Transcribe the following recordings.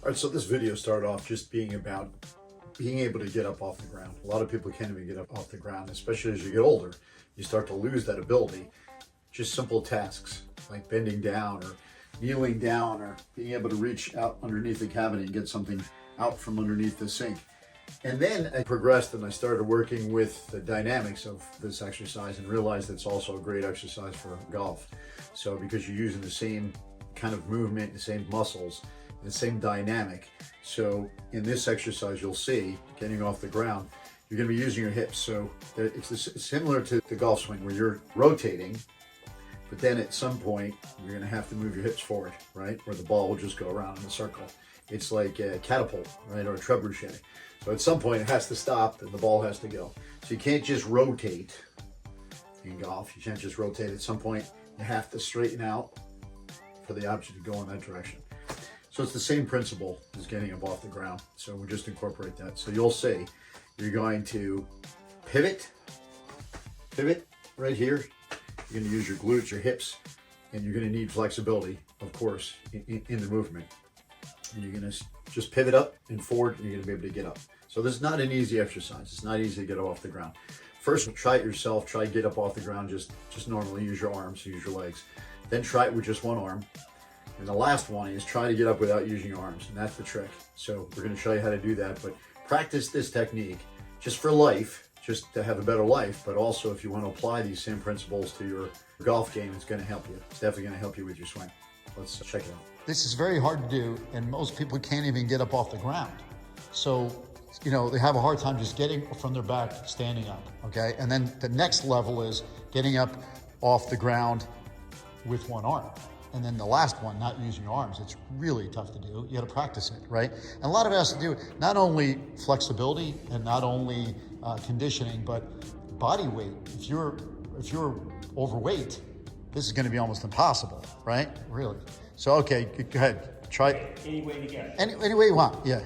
All right, so this video started off just being about being able to get up off the ground. A lot of people can't even get up off the ground, especially as you get older. You start to lose that ability. Just simple tasks like bending down or kneeling down or being able to reach out underneath the cabinet and get something out from underneath the sink. And then I progressed and I started working with the dynamics of this exercise and realized it's also a great exercise for golf. So because you're using the same kind of movement, the same muscles, the same dynamic. So in this exercise, you'll see, getting off the ground, you're gonna be using your hips. So it's similar to the golf swing where you're rotating, but then at some point, you're gonna have to move your hips forward, right? Or the ball will just go around in a circle. It's like a catapult, right? Or a trebuchet. So at some point it has to stop and the ball has to go. So you can't just rotate in golf. You can't just rotate. At some point, you have to straighten out for the object to go in that direction. So it's the same principle as getting up off the ground. So we'll just incorporate that. So you'll see, you're going to pivot right here. You're gonna use your glutes, your hips, and you're gonna need flexibility, of course, in the movement. And you're gonna just pivot up and forward, and you're gonna be able to get up. So this is not an easy exercise. It's not easy to get up off the ground. First, try it yourself. Try to get up off the ground just normally. Use your arms, use your legs. Then try it with just one arm. And the last one is try to get up without using your arms, and that's the trick. So we're gonna show you how to do that, but practice this technique just for life, just to have a better life, but also if you want to apply these same principles to your golf game, it's gonna help you. It's definitely gonna help you with your swing. Let's check it out. This is very hard to do, and most people can't even get up off the ground. So, you know, they have a hard time just getting from their back, standing up, okay? And then the next level is getting up off the ground with one arm. And then the last one, not using your arms. It's really tough to do. You got to practice it, right? And a lot of it has to do with not only flexibility and not only conditioning, but body weight. If you're overweight, this is going to be almost impossible, right? Really. So, okay, go ahead. Try it. Any way to get. Any way you want, yeah.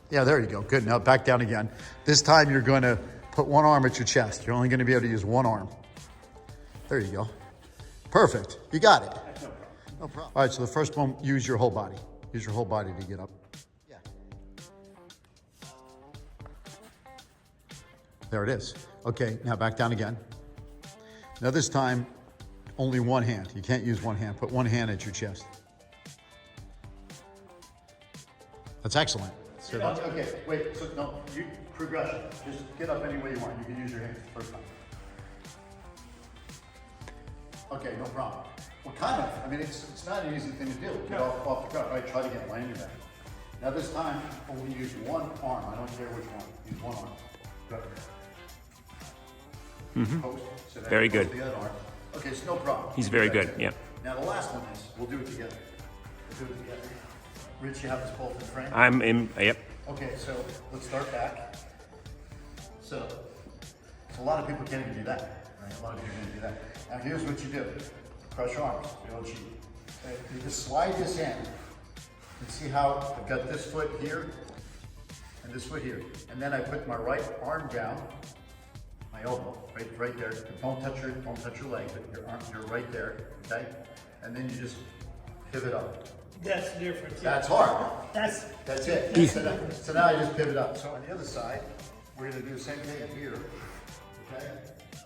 Yeah, there you go. Good. Now back down again. This time you're going to put one arm at your chest. You're only going to be able to use one arm. There you go. Perfect. You got it. That's no problem. No problem. All right, so the first one, use your whole body. Use your whole body to get up. Yeah. There it is. Okay, now back down again. Now this time, only one hand. You can't use one hand. Put one hand at your chest. That's excellent. So Okay, wait, so no, progression. Just get up any way you want. You can use your hands the first time. Okay, no problem. Well, kind of. I mean, it's not an easy thing to do. Get off the ground. Right, try to get land your back. Now this time, only use one arm. I don't care which one. Use one arm. Good. Post. So that Very goes good. The other arm. Okay, so no problem. He's very good, yeah. Now the last one is, we'll do it together. We'll do it together. Rich, you have this both in frame? I'm in, yep. Okay, so let's start back. So a lot of people can't even do that, right? A lot of people can't do that. Now here's what you do. Cross your arms, you don't cheat. Okay, you just slide this in and see how I've got this foot here and this foot here. And then I put my right arm down, my elbow, right there. Don't touch your leg, but your arm, you're right there, okay? And then you just pivot up. That's different. That's hard. That's it. So now I just pivot up. So on the other side, we're gonna do the same thing here. Okay?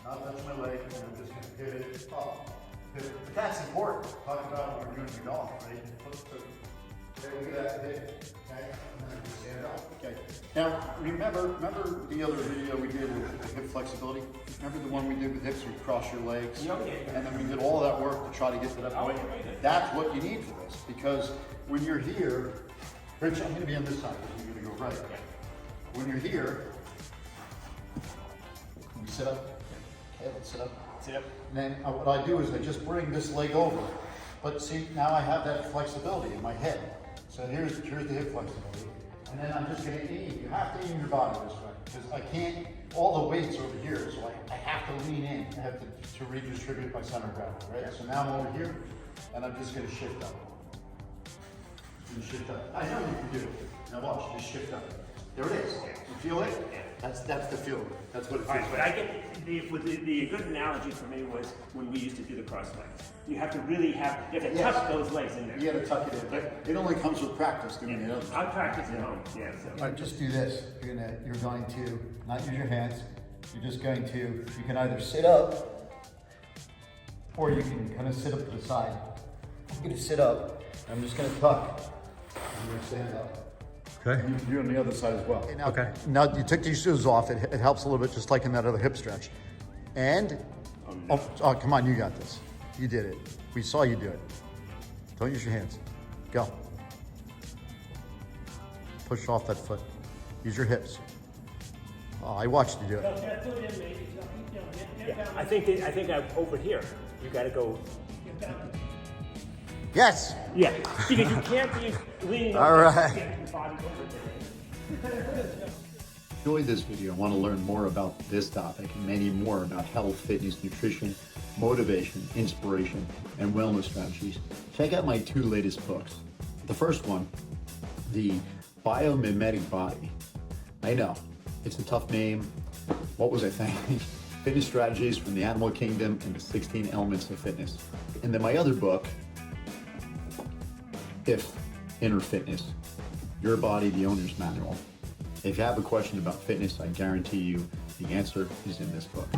Not touch my leg, and I'm just gonna pivot up. But that's important. Talk about when we're doing golf, right? So look at that pivot. Okay? And then just stand up. Okay. Now remember the other video we did with hip flexibility? Remember the one we did with hips, you cross your legs? And then we did all that work to try to get to that point. That's what you need for this, because when you're here, Rich, I'm gonna be on this side, because you're gonna go right. When you're here, you sit up. Okay, let's sit up. Sit up. And then what I do is I just bring this leg over. But see, now I have that flexibility in my head. So here's the hip flexibility. And then I'm just gonna aim. You have to aim your body this way, because I can't, all the weight's over here, so I have to lean in. I have to redistribute my center of gravity, right? So now I'm over here, and I'm just gonna shift up. And shift up. I know you can do it. Now watch, just shift up. There it is. You feel it? That's the feel. That's what it All feels right, but like. I get the good analogy for me was when we used to do the cross legs. You have to really have tuck those legs in there. You gotta tuck it in. But it only comes with practice doing the other. I practice at home. Yeah. So. All right, just do this. You're going to not use your hands. You're just going to, you can either sit up or you can kind of sit up to the side. I'm gonna sit up. I'm just gonna tuck. I'm gonna stand up. Okay. You're on the other side as well. Okay, now, you took these shoes off. It helps a little bit, just like in that other hip stretch. And, oh, come on, you got this. You did it. We saw you do it. Don't use your hands. Go. Push off that foot. Use your hips. Oh, I watched you do it. Yeah, I think over here you got to go. Yes. Yeah, because you can't be leaning. All right. Your body over there. Enjoyed this video, want to learn more about this topic and many more about health, fitness, nutrition, motivation, inspiration, and wellness strategies, check out my 2 latest books. The first one, The Biomimetic Body. I know, it's a tough name. What was I thinking? Fitness strategies from the animal kingdom and the 16 elements of fitness. And then my other book, Inner Fitness, Your Body, the Owner's Manual. If you have a question about fitness, I guarantee you the answer is in this book.